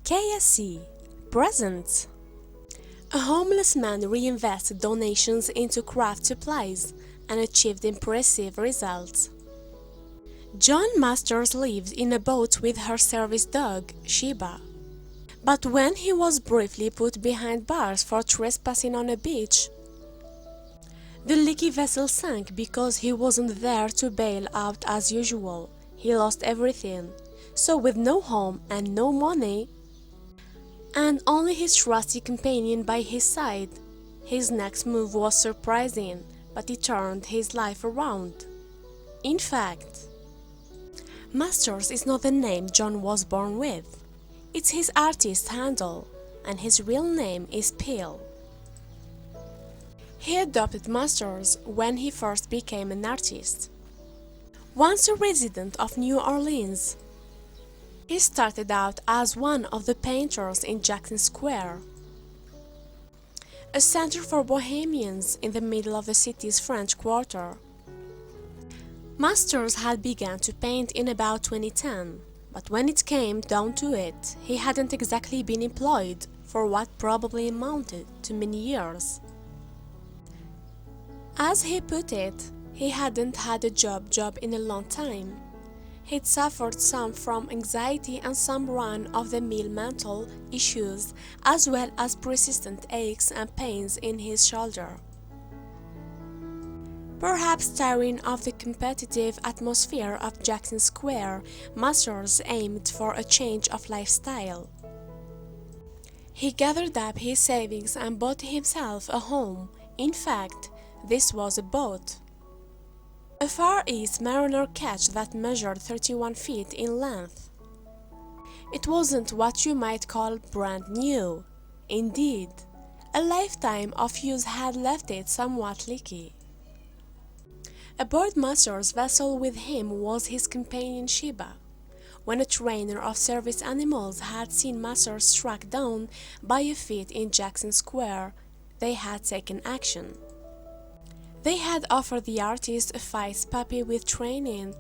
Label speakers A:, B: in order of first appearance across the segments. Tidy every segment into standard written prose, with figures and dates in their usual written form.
A: KSC Present. A homeless man reinvested donations into craft supplies and achieved impressive results. Jon Masters lived in a boat with her service dog, Sheba. But when he was briefly put behind bars for trespassing on a beach, the leaky vessel sank because he wasn't there to bail out as usual. He lost everything. So with no home and no money, and only his trusty companion by his side, his next move was surprising, but it turned his life around. In fact, Masters is not the name Jon was born with. It's his artist handle, and his real name is Peel. He adopted Masters when he first became an artist. Once a resident of New Orleans, he started out as one of the painters in Jackson Square, a center for bohemians in the middle of the city's French Quarter. Masters had begun to paint in about 2010, but when it came down to it, he hadn't exactly been employed for what probably amounted to many years. As he put it, he hadn't had a job in a long time. He'd suffered some from anxiety and some run-of-the-mill mental issues, as well as persistent aches and pains in his shoulder. Perhaps tiring of the competitive atmosphere of Jackson Square, Masters aimed for a change of lifestyle. He gathered up his savings and bought himself a home. In fact, this was a boat. A Far East Mariner ketch that measured 31 feet in length. It wasn't what you might call brand new. Indeed, a lifetime of use had left it somewhat leaky. Aboard Masters' vessel with him was his companion Sheba. When a trainer of service animals had seen Masters struck down by a fit in Jackson Square, they had taken action. They had offered the artist a feist puppy with training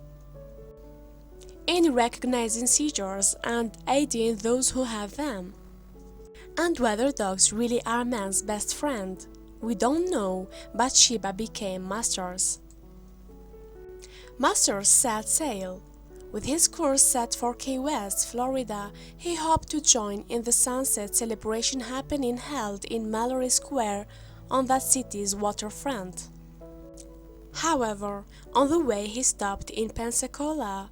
A: in recognizing seizures and aiding those who have them. And whether dogs really are man's best friend, we don't know, but Sheba became Masters. Masters set sail. With his course set for Key West, Florida, he hoped to join in the sunset celebration happening held in Mallory Square on that city's waterfront. However, on the way he stopped in Pensacola,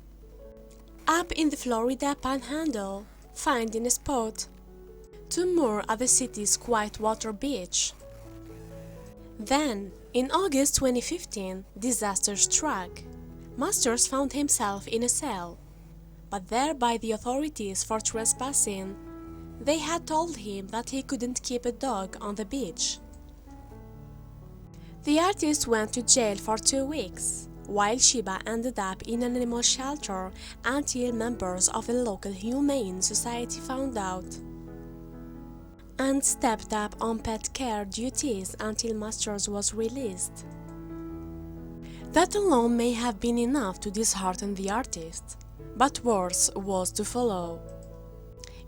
A: up in the Florida Panhandle, finding a spot to moor at the city's Quietwater Beach. Then, in August 2015, disaster struck. Masters found himself in a cell, but there by the authorities for trespassing. They had told him that he couldn't keep a dog on the beach. The artist went to jail for 2 weeks, while Sheba ended up in an animal shelter until members of the local Humane Society found out, and stepped up on pet care duties until Masters was released. That alone may have been enough to dishearten the artist, but worse was to follow.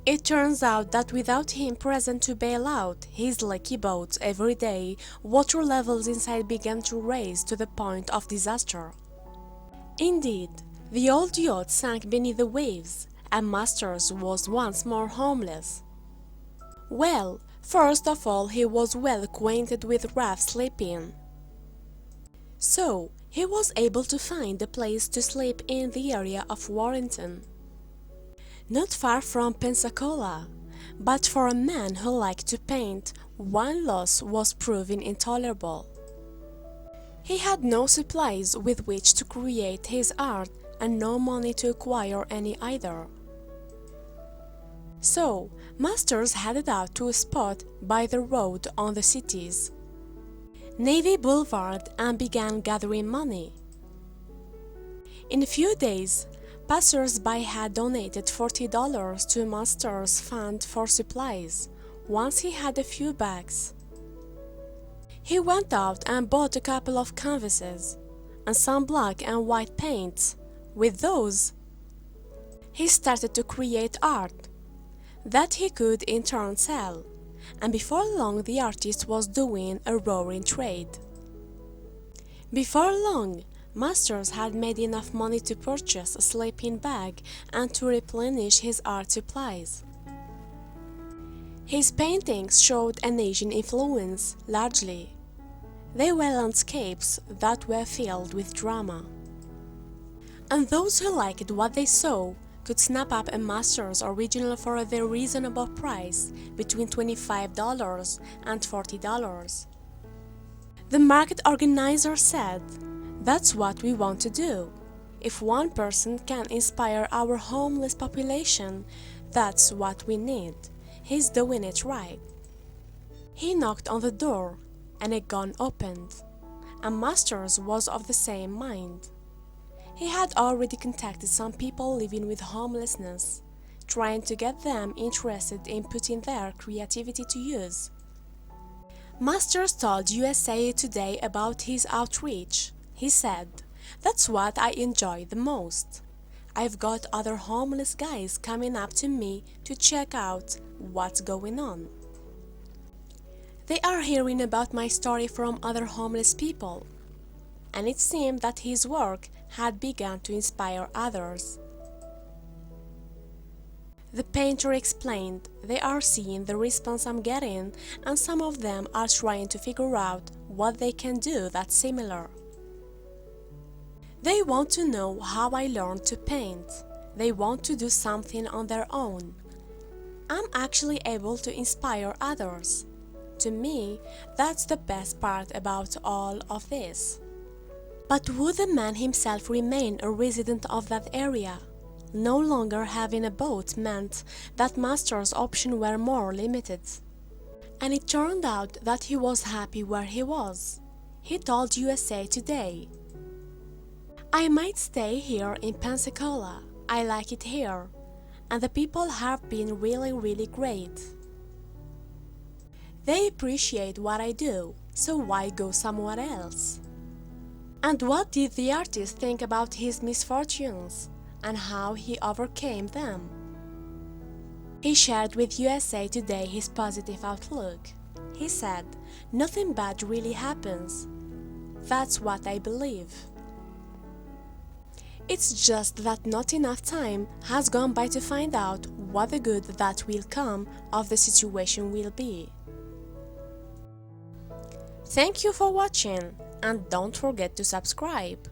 A: It turns out that without him present to bail out his leaky boat every day, water levels inside began to rise to the point of disaster. Indeed, the old yacht sank beneath the waves, and Masters was once more homeless. Well, first of all, he was well acquainted with rough sleeping. So, he was able to find a place to sleep in the area of Warrenton, not far from Pensacola, but for a man who liked to paint, one loss was proving intolerable. He had no supplies with which to create his art and no money to acquire any either. So, Masters headed out to a spot by the road on the city's Navy Boulevard and began gathering money. In a few days, passers-by had donated $40 to Masters' fund for supplies. Once he had a few bags, he went out and bought a couple of canvases and some black and white paints. With those, he started to create art. that he could in turn sell, and before long the artist was doing a roaring trade. Before long, Masters had made enough money to purchase a sleeping bag and to replenish his art supplies. His paintings showed an Asian influence, largely. They were landscapes that were filled with drama. And those who liked what they saw could snap up a Masters original for a very reasonable price, between $25 and $40. The market organizer said, "That's what we want to do. If one person can inspire our homeless population, that's what we need. He's doing it right." He knocked on the door, and a gun opened, and Masters was of the same mind. He had already contacted some people living with homelessness, trying to get them interested in putting their creativity to use. Masters told USA Today about his outreach. He said, "That's what I enjoy the most. I've got other homeless guys coming up to me to check out what's going on. They are hearing about my story from other homeless people." And it seemed that his work had begun to inspire others. The painter explained, "They are seeing the response I'm getting, and some of them are trying to figure out what they can do that's similar. They want to know how I learned to paint. They want to do something on their own. I'm actually able to inspire others. To me, that's the best part about all of this." But would the man himself remain a resident of that area? No longer having a boat meant that Masters' options were more limited. And it turned out that he was happy where he was. He told USA Today, "I might stay here in Pensacola. I like it here, and the people have been really great. They appreciate what I do, so why go somewhere else?" And what did the artist think about his misfortunes, and how he overcame them? He shared with USA Today his positive outlook. He said, "Nothing bad really happens. That's what I believe. It's just that not enough time has gone by to find out what the good that will come of the situation will be." Thank you for watching, and don't forget to subscribe.